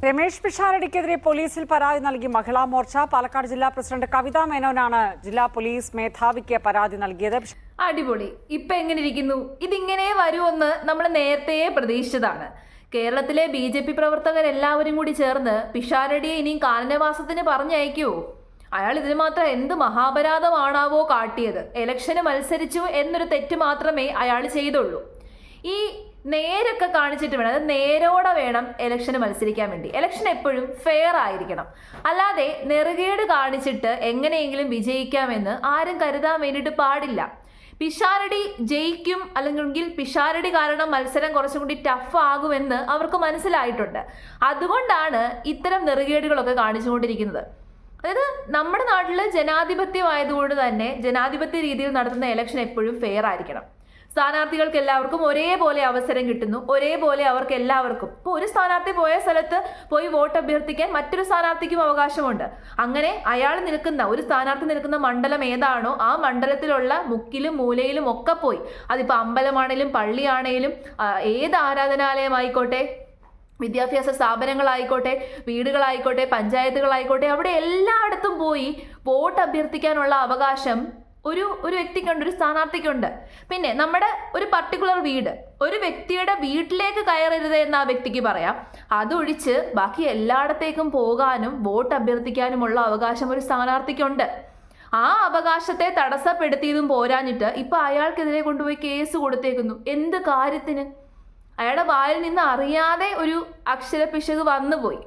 രമേശ് പിഷാരടിക്കെതിരെ പോലീസിൽ പരാതി നൽകി മഹിളാ മോർച്ച. പാലക്കാട് ജില്ലാ പ്രസിഡന്റ് കവിത മേനോനാണ് ജില്ലാ പോലീസ് മേധാവിക്ക് പരാതി നൽകിയത്. അടിപൊളി. ഇപ്പൊ എങ്ങനെ ഇരിക്കുന്നു? ഇതിങ്ങനെ വരുമെന്ന് നമ്മൾ നേരത്തെ പ്രതീക്ഷിച്ചതാണ്. കേരളത്തിലെ BJP പ്രവർത്തകരെല്ലാവരും കൂടി ചേർന്ന് പിഷാരടിയെ ഇനിയും കാലനവാസത്തിന് പറഞ്ഞയക്കുവോ? അയാൾ ഇതിന് മാത്രം എന്ത് മഹാപരാധമാണാവോ കാട്ടിയത്? ഇലക്ഷന് മത്സരിച്ചു എന്നൊരു തെറ്റ് മാത്രമേ അയാൾ ചെയ്തുള്ളൂ. ഈ നേരൊക്കെ കാണിച്ചിട്ട് വേണം, അത് നേരോടെ വേണം ഇലക്ഷന് മത്സരിക്കാൻ വേണ്ടി. ഇലക്ഷൻ എപ്പോഴും ഫെയർ ആയിരിക്കണം. അല്ലാതെ നെറുകേട് കാണിച്ചിട്ട് എങ്ങനെയെങ്കിലും വിജയിക്കാമെന്ന് ആരും കരുതാൻ വേണ്ടിയിട്ട് പാടില്ല. പിഷാരടി ജയിക്കും, അല്ലെങ്കിൽ പിഷാരടി കാരണം മത്സരം കുറച്ചും കൂടി ടഫ് ആകുമെന്ന് അവർക്ക് മനസ്സിലായിട്ടുണ്ട്. അതുകൊണ്ടാണ് ഇത്തരം നെറുകേടുകളൊക്കെ കാണിച്ചുകൊണ്ടിരിക്കുന്നത്. അതായത് നമ്മുടെ നാട്ടിൽ ജനാധിപത്യമായതുകൊണ്ട് തന്നെ ജനാധിപത്യ രീതിയിൽ നടത്തുന്ന ഇലക്ഷൻ എപ്പോഴും ഫെയർ ആയിരിക്കണം. സ്ഥാനാർത്ഥികൾക്ക് എല്ലാവർക്കും ഒരേപോലെ അവസരം കിട്ടുന്നു, ഒരേപോലെ അവർക്ക് എല്ലാവർക്കും. ഇപ്പോൾ ഒരു സ്ഥാനാർത്ഥി പോയ സ്ഥലത്ത് പോയി വോട്ട് അഭ്യർത്ഥിക്കാൻ മറ്റൊരു സ്ഥാനാർത്ഥിക്കും അവകാശമുണ്ട്. അങ്ങനെ ഒരു സ്ഥാനാർത്ഥി നിൽക്കുന്ന മണ്ഡലം ഏതാണോ ആ മണ്ഡലത്തിലുള്ള മുക്കിലും മൂലയിലും ഒക്കെ പോയി, അതിപ്പോൾ അമ്പലമാണേലും പള്ളിയാണേലും ഏത് ആരാധനാലയമായിക്കോട്ടെ, വിദ്യാഭ്യാസ സ്ഥാപനങ്ങളായിക്കോട്ടെ, വീടുകളായിക്കോട്ടെ, പഞ്ചായത്തുകളായിക്കോട്ടെ, അവിടെ എല്ലായിടത്തും പോയി വോട്ട് അഭ്യർത്ഥിക്കാനുള്ള അവകാശം ഒരു വ്യക്തിക്കുണ്ട്, ഒരു സ്ഥാനാർത്ഥിക്കുണ്ട്. പിന്നെ നമ്മുടെ ഒരു പർട്ടിക്കുലർ വീട്, ഒരു വ്യക്തിയുടെ വീട്ടിലേക്ക് കയറരുത് എന്ന് ആ വ്യക്തിക്ക് പറയാം. അതൊഴിച്ച് ബാക്കി എല്ലായിടത്തേക്കും പോകാനും വോട്ട് അഭ്യർത്ഥിക്കാനുമുള്ള അവകാശം ഒരു സ്ഥാനാർത്ഥിക്കുണ്ട്. ആ അവകാശത്തെ തടസ്സപ്പെടുത്തിയതും പോരാഞ്ഞിട്ട് ഇപ്പൊ അയാൾക്കെതിരെ കൊണ്ടുപോയി കേസ് കൊടുത്തേക്കുന്നു. എന്ത് കാര്യത്തിന്? അയാളുടെ വായിൽ നിന്ന് അറിയാതെ ഒരു അക്ഷരപ്പിശക് വന്നുപോയി.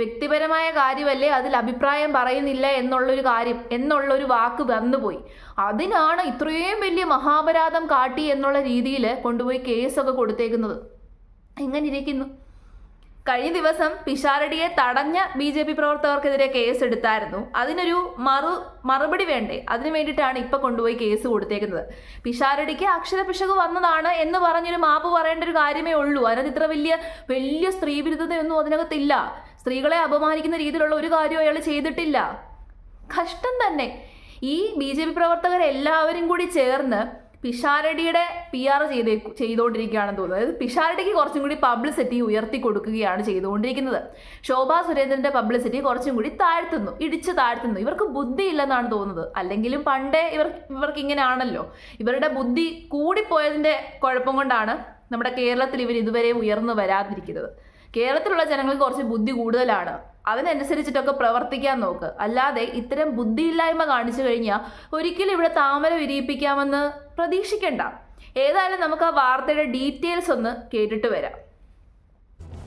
വ്യക്തിപരമായ കാര്യമല്ലേ, അതിൽ അഭിപ്രായം പറയുന്നില്ല എന്നുള്ളൊരു വാക്ക് വന്നുപോയി. അതിനാണ് ഇത്രയും വലിയ മഹാപരാധം കാട്ടി എന്നുള്ള രീതിയിൽ കൊണ്ടുപോയി കേസൊക്കെ കൊടുത്തേക്കുന്നത്. എങ്ങനെ ഇരിക്കുന്നു? കഴിഞ്ഞ ദിവസം പിഷാരടിയെ തടഞ്ഞ BJP പ്രവർത്തകർക്കെതിരെ കേസ് എടുത്തായിരുന്നു. അതിനൊരു മറുപടി വേണ്ടേ? അതിനു വേണ്ടിയിട്ടാണ് ഇപ്പൊ കൊണ്ടുപോയി കേസ് കൊടുത്തേക്കുന്നത്. പിഷാരടിക്ക് അക്ഷരപിശക് വന്നതാണ് എന്ന് പറഞ്ഞൊരു മാപ്പ് പറയേണ്ട ഒരു കാര്യമേ ഉള്ളൂ. അതിനകത്ത് ഇത്ര വലിയ സ്ത്രീവിരുദ്ധതയൊന്നും അതിനകത്തില്ല. സ്ത്രീകളെ അപമാനിക്കുന്ന രീതിയിലുള്ള ഒരു കാര്യവും അയാൾ ചെയ്തിട്ടില്ല. കഷ്ടം തന്നെ. ഈ BJP പ്രവർത്തകരെല്ലാവരും കൂടി ചേർന്ന് പിഷാരടിയുടെ PR ചെയ്തുകൊണ്ടിരിക്കുകയാണെന്ന് തോന്നുന്നത്. അതായത് പിഷാരടിക്ക് കുറച്ചും കൂടി പബ്ലിസിറ്റി ഉയർത്തി കൊടുക്കുകയാണ് ചെയ്തുകൊണ്ടിരിക്കുന്നത്. ശോഭാ സുരേന്ദ്രന്റെ പബ്ലിസിറ്റി കുറച്ചും കൂടി ഇടിച്ചു താഴ്ത്തുന്നു. ഇവർക്ക് ബുദ്ധി ഇല്ലെന്നാണ് തോന്നുന്നത്. അല്ലെങ്കിലും പണ്ടേ ഇവർക്ക് ഇങ്ങനെയാണല്ലോ. ഇവരുടെ ബുദ്ധി കൂടിപ്പോയതിന്റെ കുഴപ്പം കൊണ്ടാണ് നമ്മുടെ കേരളത്തിൽ ഇവർ ഇതുവരെ ഉയർന്നു വരാതിരിക്കുന്നത്. കേരളത്തിലുള്ള ജനങ്ങൾക്ക് കുറച്ച് ബുദ്ധി കൂടുതലാണ്. അതിനനുസരിച്ചിട്ടൊക്കെ പ്രവർത്തിക്കാൻ നോക്ക്. അല്ലാതെ ഇത്തരം ബുദ്ധിയില്ലായ്മ കാണിച്ചു കഴിഞ്ഞാൽ ഒരിക്കലും ഇവിടെ താമര വിരിയിപ്പിക്കാമെന്ന് പ്രതീക്ഷിക്കണ്ട. ഏതായാലും നമുക്ക് ആ വാർത്തയുടെ ഡീറ്റെയിൽസ് ഒന്ന് കേട്ടിട്ട് വരാം.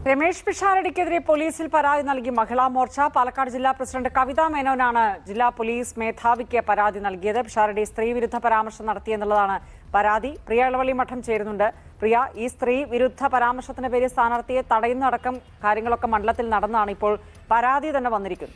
രമേശ് പിഷാരടിക്കെതിരെ പോലീസിൽ പരാതി നൽകി മഹിളാ മോർച്ച. പാലക്കാട് ജില്ലാ പ്രസിഡന്റ് കവിത മേനോനാണ് ജില്ലാ പോലീസ് മേധാവിക്ക് പരാതി നൽകിയത്. പിഷാരടി സ്ത്രീവിരുദ്ധ പരാമർശം നടത്തിയെന്നുള്ളതാണ് പരാതി. പ്രിയ ഇളവള്ളി മഠം ചേരുന്നുണ്ട്. പ്രിയ, ഈ സ്ത്രീ വിരുദ്ധ പരാമർശത്തിന് പേര് സ്ഥാനാർത്ഥിയെ തടയുന്നടക്കം കാര്യങ്ങളൊക്കെ മണ്ഡലത്തിൽ നടന്നാണ്. ഇപ്പോൾ പരാതി തന്നെ വന്നിരിക്കുന്നു.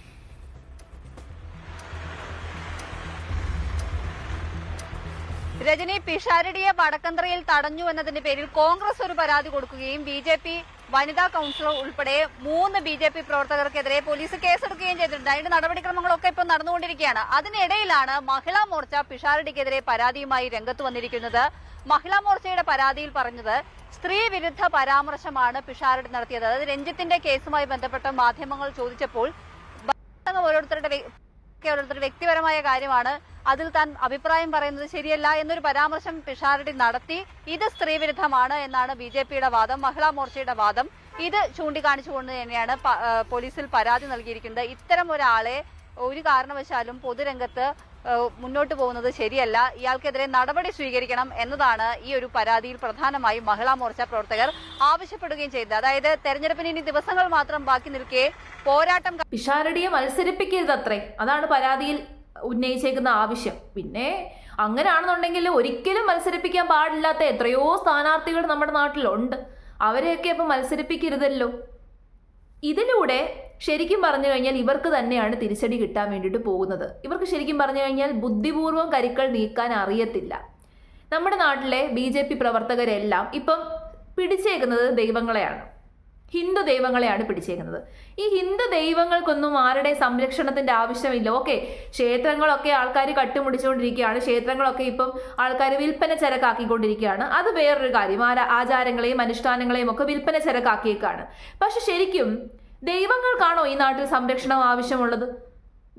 രജനി, പിഷാരടിയെ വടക്കന്തറയിൽ തടഞ്ഞു എന്നതിന്റെ പേരിൽ കോൺഗ്രസ് ഒരു പരാതി കൊടുക്കുകയും BJP വനിതാ കൌൺസിലർ ഉൾപ്പെടെ 3 BJP പ്രവർത്തകർക്കെതിരെ പോലീസ് കേസെടുക്കുകയും ചെയ്തിട്ടുണ്ട്. അതിന്റെ നടപടിക്രമങ്ങളൊക്കെ ഇപ്പോൾ നടന്നുകൊണ്ടിരിക്കുകയാണ്. അതിനിടയിലാണ് മഹിളാ മോർച്ച പിഷാരടിക്കെതിരെ പരാതിയുമായി രംഗത്ത് വന്നിരിക്കുന്നത്. മഹിളാ മോർച്ചയുടെ പരാതിയിൽ പറഞ്ഞത് സ്ത്രീ വിരുദ്ധ പരാമർശമാണ് പിഷാരടി നടത്തിയത്. അതായത് രഞ്ജിത്തിന്റെ കേസുമായി ബന്ധപ്പെട്ട മാധ്യമങ്ങൾ ചോദിച്ചപ്പോൾ ഓരോരുത്തരുടെ വ്യക്തിപരമായ കാര്യമാണ്, അതിൽ താൻ അഭിപ്രായം പറയുന്നത് ശരിയല്ല എന്നൊരു പരാമർശം പിഷാരടി നടത്തി. ഇത് സ്ത്രീവിരുദ്ധമാണ് എന്നാണ് BJPയുടെ വാദം, മഹിളാ മോർച്ചയുടെ വാദം. ഇത് ചൂണ്ടിക്കാണിച്ചുകൊണ്ട് തന്നെയാണ് പോലീസിൽ പരാതി നൽകിയിരിക്കുന്നത്. ഇത്തരം ഒരാളെ ഒരു കാരണവശാലും പൊതുരംഗത്ത് മുന്നോട്ട് പോകുന്നത് ശരിയല്ല. ഇയാൾക്കെതിരെ നടപടി സ്വീകരിക്കണം എന്നതാണ് ഈ ഒരു പരാതിയിൽ പ്രധാനമായും മഹിളാ മോർച്ച പ്രവർത്തകർ ആവശ്യപ്പെടുകയും ചെയ്തത്. അതായത് തെരഞ്ഞെടുപ്പിന് ഇനി ദിവസങ്ങൾ മാത്രം ബാക്കി നിൽക്കെ പോരാട്ടം. പിഷാരടിയെ മത്സരിപ്പിക്കരുതത്രേ, അതാണ് പരാതിയിൽ ഉന്നയിച്ചേക്കുന്ന ആവശ്യം. പിന്നെ അങ്ങനെയാണെന്നുണ്ടെങ്കിൽ ഒരിക്കലും മത്സരിപ്പിക്കാൻ പാടില്ലാത്ത എത്രയോ സ്ഥാനാർത്ഥികൾ നമ്മുടെ നാട്ടിലുണ്ട്. അവരെയൊക്കെ അപ്പം മത്സരിപ്പിക്കരുതല്ലോ. ഇതിലൂടെ ശരിക്കും പറഞ്ഞു കഴിഞ്ഞാൽ ഇവർക്ക് തന്നെയാണ് തിരിച്ചടി കിട്ടാൻ വേണ്ടിയിട്ട് പോകുന്നത്. ഇവർക്ക് ശരിക്കും പറഞ്ഞു കഴിഞ്ഞാൽ ബുദ്ധിപൂർവ്വം കരുക്കൾ നീക്കാൻ അറിയത്തില്ല. നമ്മുടെ നാട്ടിലെ BJP പ്രവർത്തകരെല്ലാം ഇപ്പം പിടിച്ചേക്കുന്നത് ദൈവങ്ങളെയാണ്. ഹിന്ദു ദൈവങ്ങളെയാണ് പിടിച്ചേക്കുന്നത്. ഈ ഹിന്ദു ദൈവങ്ങൾക്കൊന്നും ആരുടെ സംരക്ഷണത്തിന്റെ ആവശ്യമില്ല. ഓക്കെ, ക്ഷേത്രങ്ങളൊക്കെ ആൾക്കാർ കട്ടുമുടിച്ചുകൊണ്ടിരിക്കുകയാണ്. ക്ഷേത്രങ്ങളൊക്കെ ഇപ്പം ആൾക്കാർ വിൽപ്പന ചരക്കാക്കിക്കൊണ്ടിരിക്കുകയാണ്. അത് വേറൊരു കാര്യം. ആചാരങ്ങളെയും അനുഷ്ഠാനങ്ങളെയും ഒക്കെ വിൽപ്പന ചരക്കാക്കിയേക്കാണ്. പക്ഷെ ശരിക്കും ദൈവങ്ങൾക്കാണോ ഈ നാട്ടിൽ സംരക്ഷണം ആവശ്യമുള്ളത്?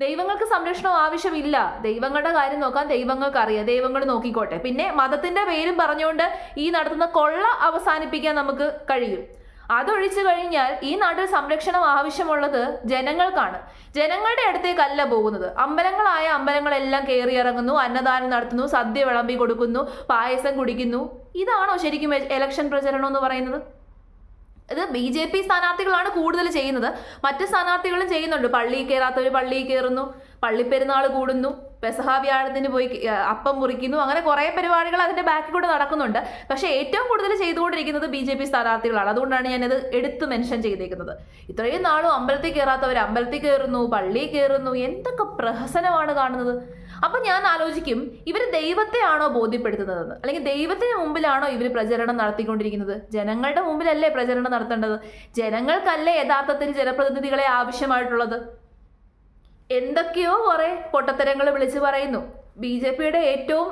ദൈവങ്ങൾക്ക് സംരക്ഷണം ആവശ്യമില്ല. ദൈവങ്ങളുടെ കാര്യം നോക്കാൻ ദൈവങ്ങൾക്ക് അറിയാം, ദൈവങ്ങൾ നോക്കിക്കോട്ടെ. പിന്നെ മതത്തിന്റെ പേരും പറഞ്ഞുകൊണ്ട് ഈ നടത്തുന്ന കൊള്ള അവസാനിപ്പിക്കാൻ നമുക്ക് കഴിയും. അതൊഴിച്ചു കഴിഞ്ഞാൽ ഈ നാട്ടിൽ സംരക്ഷണം ആവശ്യമുള്ളത് ജനങ്ങൾക്കാണ്. ജനങ്ങളുടെ അടുത്തേക്കല്ല പോകുന്നത്. അമ്പലങ്ങളെല്ലാം കയറിയിറങ്ങുന്നു, അന്നദാനം നടത്തുന്നു, സദ്യ വിളമ്പി കൊടുക്കുന്നു, പായസം കുടിക്കുന്നു. ഇതാണോ ശരിക്കും ഇലക്ഷൻ പ്രചരണം എന്ന് പറയുന്നത്? ഇത് BJP സ്ഥാനാർത്ഥികളാണ് കൂടുതൽ ചെയ്യുന്നത്. മറ്റ് സ്ഥാനാർത്ഥികളും ചെയ്യുന്നുണ്ട്. പള്ളിയിൽ കയറാത്തവർ പള്ളിയിൽ കയറുന്നു, പള്ളിപ്പെരുന്നാൾ കൂടുന്നു, പെസഹ വ്യാഴത്തിന് പോയി അപ്പം മുറിക്കുന്നു. അങ്ങനെ കുറേ പരിപാടികൾ അതിന്റെ ബാക്കിൽ കൂടെ നടക്കുന്നുണ്ട്. പക്ഷേ ഏറ്റവും കൂടുതൽ ചെയ്തുകൊണ്ടിരിക്കുന്നത് BJP സ്ഥാനാർത്ഥികളാണ്. അതുകൊണ്ടാണ് ഞാനത് എടുത്ത് മെൻഷൻ ചെയ്തേക്കുന്നത്. ഇത്രയും നാളും അമ്പലത്തിൽ കയറാത്തവർ അമ്പലത്തിൽ കയറുന്നു, പള്ളിയിൽ കയറുന്നു. എന്തൊക്കെ പ്രഹസനമാണ് കാണുന്നത്. അപ്പൊ ഞാൻ ആലോചിക്കും, ഇവർ ദൈവത്തെയാണോ ബോധ്യപ്പെടുത്തുന്നതെന്ന്, അല്ലെങ്കിൽ ദൈവത്തിന് മുമ്പിലാണോ ഇവർ പ്രചരണം നടത്തിക്കൊണ്ടിരിക്കുന്നത്? ജനങ്ങളുടെ മുമ്പിലല്ലേ പ്രചരണം നടത്തേണ്ടത്? ജനങ്ങൾക്കല്ലേ യഥാർത്ഥത്തിൽ ജനപ്രതിനിധികളെ ആവശ്യമായിട്ടുള്ളത്? എന്തൊക്കെയോ കുറെ പൊട്ടത്തരങ്ങൾ വിളിച്ചു പറയുന്നു. BJPയുടെ ഏറ്റവും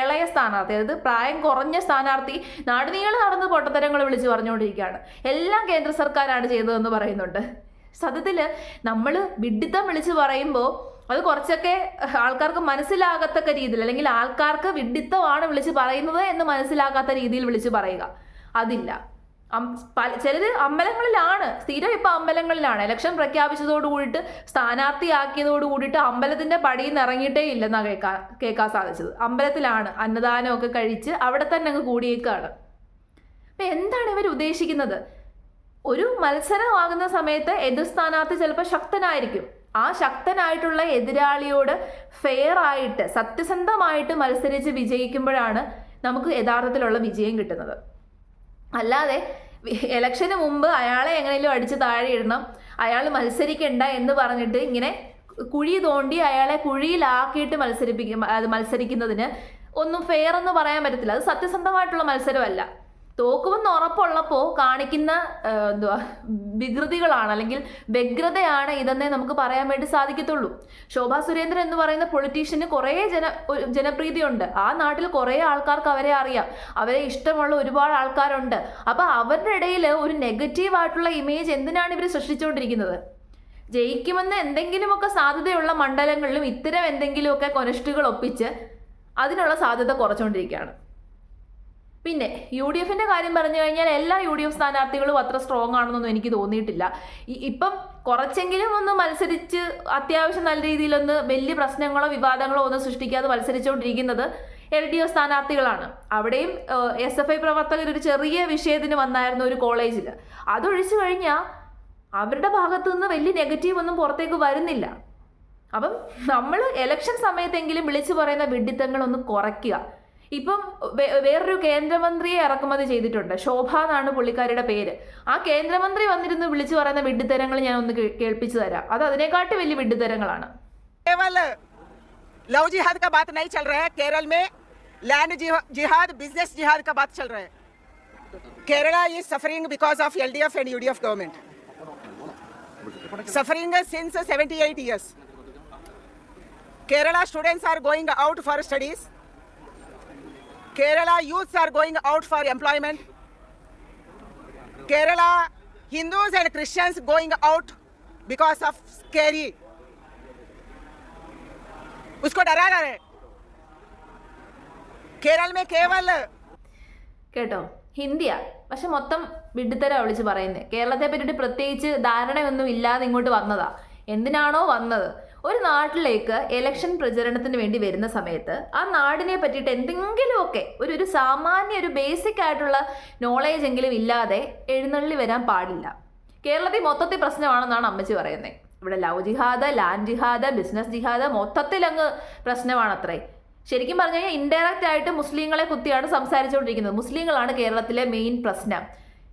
ഇളയ സ്ഥാനാർത്ഥി, അതായത് പ്രായം കുറഞ്ഞ സ്ഥാനാർത്ഥി നാടുനീളെ നടന്ന് പൊട്ടത്തരങ്ങൾ വിളിച്ചു പറഞ്ഞുകൊണ്ടിരിക്കുകയാണ്. എല്ലാം കേന്ദ്ര സർക്കാരാണ് ചെയ്തതെന്ന് പറയുന്നുണ്ട്. സത്യത്തിൽ നമ്മൾ വിഡ്ഢിത്തം വിളിച്ചു പറയുമ്പോൾ അത് കുറച്ചൊക്കെ ആൾക്കാർക്ക് മനസ്സിലാകത്തക്ക രീതിയിൽ, അല്ലെങ്കിൽ ആൾക്കാർക്ക് വിഡ്ഢിത്തമാണ് വിളിച്ച് പറയുന്നത് എന്ന് മനസ്സിലാക്കാത്ത രീതിയിൽ വിളിച്ച് പറയുക. അതില്ല. ചിലർ അമ്പലങ്ങളിലാണ്, സ്ഥിരം ഇപ്പം അമ്പലങ്ങളിലാണ്. ഇലക്ഷൻ പ്രഖ്യാപിച്ചതോട് കൂടിയിട്ട്, സ്ഥാനാർത്ഥിയാക്കിയതോട് കൂടിയിട്ട് അമ്പലത്തിന്റെ പടിയിൽ നിന്ന് ഇറങ്ങിയിട്ടേ ഇല്ലെന്നാ കേൾക്കാൻ സാധിച്ചത്. അമ്പലത്തിലാണ് അന്നദാനമൊക്കെ കഴിച്ച് അവിടെ തന്നെ അങ്ങ് കൂടിയേക്കാണ്. അപ്പം എന്താണ് ഇവർ ഉദ്ദേശിക്കുന്നത്? ഒരു മത്സരമാകുന്ന സമയത്ത് എതിർ സ്ഥാനാർത്ഥി ചിലപ്പോൾ ശക്തനായിരിക്കും. ആ ശക്തനായിട്ടുള്ള എതിരാളിയോട് ഫെയർ ആയിട്ട് സത്യസന്ധമായിട്ട് മത്സരിച്ച് വിജയിക്കുമ്പോഴാണ് നമുക്ക് യഥാർത്ഥത്തിലുള്ള വിജയം കിട്ടുന്നത്. അല്ലാതെ ഇലക്ഷന് മുമ്പ് അയാളെ എങ്ങനെയും അടിച്ച് താഴെ ഇടണം, അയാൾ മത്സരിക്കണ്ട എന്ന് പറഞ്ഞിട്ട് ഇങ്ങനെ കുഴി തോണ്ടി അയാളെ കുഴിയിലാക്കിയിട്ട് മത്സരിക്കുന്നതിന് ഒന്നും ഫെയർ എന്ന് പറയാൻ പറ്റത്തില്ല. അത് സത്യസന്ധമായിട്ടുള്ള മത്സരമല്ല. തോക്കുമെന്ന് ഉറപ്പുള്ളപ്പോൾ കാണിക്കുന്ന വികൃതികളാണ്, അല്ലെങ്കിൽ വ്യഗ്രതയാണ് ഇതെന്നേ നമുക്ക് പറയാൻ വേണ്ടി സാധിക്കത്തുള്ളൂ. ശോഭാ സുരേന്ദ്രൻ എന്ന് പറയുന്ന പൊളിറ്റീഷ്യന് കുറേ ജനപ്രീതിയുണ്ട്. ആ നാട്ടിൽ കുറേ ആൾക്കാർക്ക് അവരെ അറിയാം, അവരെ ഇഷ്ടമുള്ള ഒരുപാട് ആൾക്കാരുണ്ട്. അപ്പം അവരുടെ ഇടയിൽ ഒരു നെഗറ്റീവായിട്ടുള്ള ഇമേജ് എന്തിനാണ് ഇവർ സൃഷ്ടിച്ചുകൊണ്ടിരിക്കുന്നത്? ജയിക്കുമെന്ന് എന്തെങ്കിലുമൊക്കെ സാധ്യതയുള്ള മണ്ഡലങ്ങളിലും ഇത്തരം എന്തെങ്കിലുമൊക്കെ കൊനഷ്ടുകൾ ഒപ്പിച്ച് അതിനുള്ള സാധ്യത കുറച്ചുകൊണ്ടിരിക്കുകയാണ്. പിന്നെ UDFന്റെ കാര്യം പറഞ്ഞു കഴിഞ്ഞാൽ എല്ലാ UDF സ്ഥാനാർത്ഥികളും അത്ര സ്ട്രോങ് ആണെന്നൊന്നും എനിക്ക് തോന്നിയിട്ടില്ല. ഇപ്പം കുറച്ചെങ്കിലും ഒന്ന് മത്സരിച്ച് അത്യാവശ്യം നല്ല രീതിയിലൊന്ന് വലിയ പ്രശ്നങ്ങളോ വിവാദങ്ങളോ ഒന്നും സൃഷ്ടിക്കാതെ മത്സരിച്ചുകൊണ്ടിരിക്കുന്നത് LDF സ്ഥാനാർത്ഥികളാണ്. അവിടെയും SFI പ്രവർത്തകർ ഒരു ചെറിയ വിഷയത്തിന് വന്നായിരുന്നു ഒരു കോളേജിൽ. അതൊഴിച്ചു കഴിഞ്ഞാൽ അവരുടെ ഭാഗത്തു നിന്ന് വലിയ നെഗറ്റീവ് ഒന്നും പുറത്തേക്ക് വരുന്നില്ല. അപ്പം നമ്മൾ ഇലക്ഷൻ സമയത്തെങ്കിലും വിളിച്ചു പറയുന്ന വിഡ്ഢിത്തങ്ങളൊന്ന് കുറയ്ക്കുക. ഇപ്പം വേറൊരു കേന്ദ്രമന്ത്രിയെ ഇറക്കുമതി ചെയ്തിട്ടുണ്ട്. ശോഭ എന്നാണ് പുള്ളിക്കാരിയുടെ പേര്. ആ കേന്ദ്രമന്ത്രി വന്നിരുന്ന് വിളിച്ചു പറയുന്ന വിഡ്ഢിത്തരങ്ങൾ ഞാൻ ഒന്ന് കേൾപ്പിച്ചു തരാം. അത് അതിനെക്കാട്ടി വലിയ വിഡ്ഢിത്തരങ്ങളാണ്. केवल लव जिहाद का बात नहीं चल रहा है, केरल में लैंड जिहाद, बिजनेस जिहाद का बात चल रहा है. Kerala is suffering because of LDF and UDF government. Suffering since 78 years. Kerala students are going out for studies. Kerala youths are going out for employment. Kerala Hindus and Christians going out because of scary. उसको डरा रहे. केरल में केवल കേട്ടോ, ഹിന്ദിയാ, പക്ഷെ മൊത്തം വിഡ്ഢിത്തരാ വിളിച്ച് പറയുന്നത്. കേരളത്തെ പറ്റിയിട്ട് പ്രത്യേകിച്ച് ധാരണയൊന്നും ഇല്ലാതെ ഇങ്ങോട്ട് വന്നതാ. എന്തിനാണോ വന്നത്? ഒരു നാട്ടിലേക്ക് ഇലക്ഷൻ പ്രചരണത്തിന് വേണ്ടി വരുന്ന സമയത്ത് ആ നാടിനെ പറ്റിയിട്ട് എന്തെങ്കിലുമൊക്കെ ഒരു സാമാന്യ ഒരു ബേസിക് ആയിട്ടുള്ള നോളേജ് എങ്കിലും ഇല്ലാതെ എഴുന്നള്ളി വരാൻ പാടില്ല. കേരളത്തിൽ മൊത്തത്തിൽ പ്രശ്നമാണെന്നാണ് അമ്മച്ചി പറയുന്നത്. ഇവിടെ ലവ് ജിഹാദ്, ലാൻഡ് ജിഹാദ്, ബിസിനസ് ജിഹാദ് മൊത്തത്തിൽ അങ്ങ് പ്രശ്നമാണത്രേ. ശരിക്കും പറഞ്ഞു കഴിഞ്ഞാൽ ഇൻഡയറക്റ്റ് ആയിട്ട് മുസ്ലിങ്ങളെ കുത്തിയാണ് സംസാരിച്ചുകൊണ്ടിരിക്കുന്നത്. മുസ്ലിങ്ങളാണ് കേരളത്തിലെ മെയിൻ പ്രശ്നം.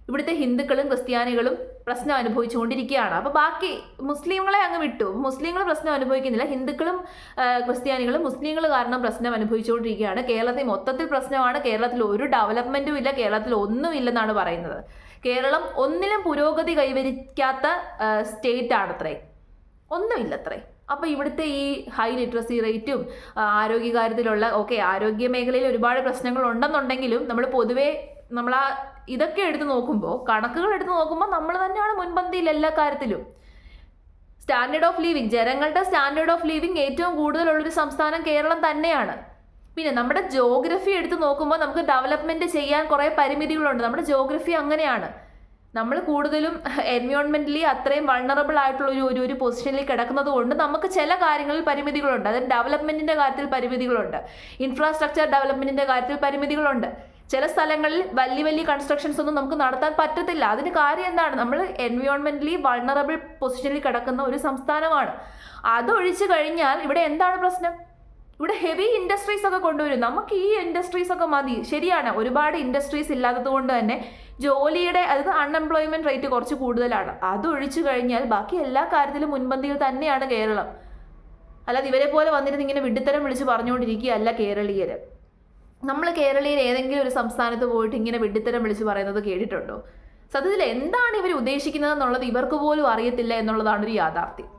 ഇവിടുത്തെ ഹിന്ദുക്കളും ക്രിസ്ത്യാനികളും പ്രശ്നം അനുഭവിച്ചുകൊണ്ടിരിക്കുകയാണ്. അപ്പോൾ ബാക്കി മുസ്ലിങ്ങളെ അങ്ങ് വിട്ടു. മുസ്ലിങ്ങൾ പ്രശ്നം അനുഭവിക്കുന്നില്ല, ഹിന്ദുക്കളും ക്രിസ്ത്യാനികളും മുസ്ലിങ്ങൾ കാരണം പ്രശ്നം അനുഭവിച്ചുകൊണ്ടിരിക്കുകയാണ്. കേരളത്തിൽ മൊത്തത്തിൽ പ്രശ്നമാണ്. കേരളത്തിൽ ഒരു ഡെവലപ്മെൻറ്റും ഇല്ല, കേരളത്തിൽ ഒന്നുമില്ലെന്നാണ് പറയുന്നത്. കേരളം ഒന്നിലും പുരോഗതി കൈവരിക്കാത്ത സ്റ്റേറ്റ് ആണത്രേ, ഒന്നുമില്ലത്രേ. അപ്പോൾ ഇവിടുത്തെ ഈ ഹൈ ലിറ്ററസി റേറ്റും ആരോഗ്യകാര്യത്തിലുള്ള ആരോഗ്യ മേഖലയിൽ ഒരുപാട് പ്രശ്നങ്ങൾ ഉണ്ടെന്നുണ്ടെങ്കിലും നമ്മൾ പൊതുവേ നമ്മൾ ഇതൊക്കെ എടുത്ത് നോക്കുമ്പോൾ, കണക്കുകൾ എടുത്ത് നോക്കുമ്പോൾ നമ്മൾ തന്നെയാണ് മുൻപന്തിയിൽ എല്ലാ കാര്യത്തിലും. സ്റ്റാൻഡേർഡ് ഓഫ് ലിവിങ്, ജനങ്ങളുടെ സ്റ്റാൻഡേർഡ് ഓഫ് ലിവിങ് ഏറ്റവും കൂടുതലുള്ളൊരു സംസ്ഥാനം കേരളം തന്നെയാണ്. പിന്നെ നമ്മുടെ ജോഗ്രഫി എടുത്ത് നോക്കുമ്പോൾ നമുക്ക് ഡെവലപ്മെൻറ്റ് ചെയ്യാൻ കുറേ പരിമിതികളുണ്ട്. നമ്മുടെ ജോഗ്രഫി അങ്ങനെയാണ്. നമ്മൾ കൂടുതലും എൻവയോൺമെൻ്റലി അത്രയും വൾണറബിൾ ആയിട്ടുള്ള ഒരു പൊസിഷനിൽ കിടക്കുന്നത് കൊണ്ട് നമുക്ക് ചില കാര്യങ്ങളിൽ പരിമിതികളുണ്ട്. അതായത് ഡെവലപ്മെൻറ്റിൻ്റെ കാര്യത്തിൽ പരിമിതികളുണ്ട്, ഇൻഫ്രാസ്ട്രക്ചർ ഡെവലപ്മെൻറ്റിൻ്റെ കാര്യത്തിൽ പരിമിതികളുണ്ട്. ചില സ്ഥലങ്ങളിൽ വലിയ കൺസ്ട്രക്ഷൻസ് ഒന്നും നമുക്ക് നടത്താൻ പറ്റത്തില്ല. അതിന് കാര്യം എന്താണ്? നമ്മൾ എൻവയോൺമെൻ്റലി വൾണറബിൾ പൊസിഷനിൽ കിടക്കുന്ന ഒരു സംസ്ഥാനമാണ്. അതൊഴിച്ചു കഴിഞ്ഞാൽ ഇവിടെ എന്താണ് പ്രശ്നം? ഇവിടെ ഹെവി ഇൻഡസ്ട്രീസ് ഒക്കെ കൊണ്ടുവരും. നമുക്ക് ഈ ഇൻഡസ്ട്രീസ് ഒക്കെ മതി. ശരിയാണ്, ഒരുപാട് ഇൻഡസ്ട്രീസ് ഇല്ലാത്തത് കൊണ്ട് തന്നെ ജോലിയുടെ, അതായത് അൺഎംപ്ലോയ്മെൻറ്റ് റേറ്റ് കുറച്ച് കൂടുതലാണ്. അതൊഴിച്ചു കഴിഞ്ഞാൽ ബാക്കി എല്ലാ കാര്യത്തിലും മുൻപന്തിയിൽ തന്നെയാണ് കേരളം. അല്ലാതെ ഇവരെ പോലെ വന്നിരുന്ന് ഇങ്ങനെ വിഡ്ഢിത്തരം വിളിച്ച് പറഞ്ഞുകൊണ്ടിരിക്കുകയല്ല കേരളീയർ. നമ്മൾ കേരളീയർ ഏതെങ്കിലും ഒരു സംസ്ഥാനത്ത് പോയിട്ട് ഇങ്ങനെ വിഡ്ഢിത്തരം വിളിച്ച് പറയുന്നത് കേട്ടിട്ടുണ്ടോ? സത്യത്തിൽ എന്താണ് ഇവർ ഉദ്ദേശിക്കുന്നത് എന്നുള്ളത് ഇവർക്ക് പോലും അറിയത്തില്ല എന്നുള്ളതാണ് ഒരു യാഥാർത്ഥ്യം.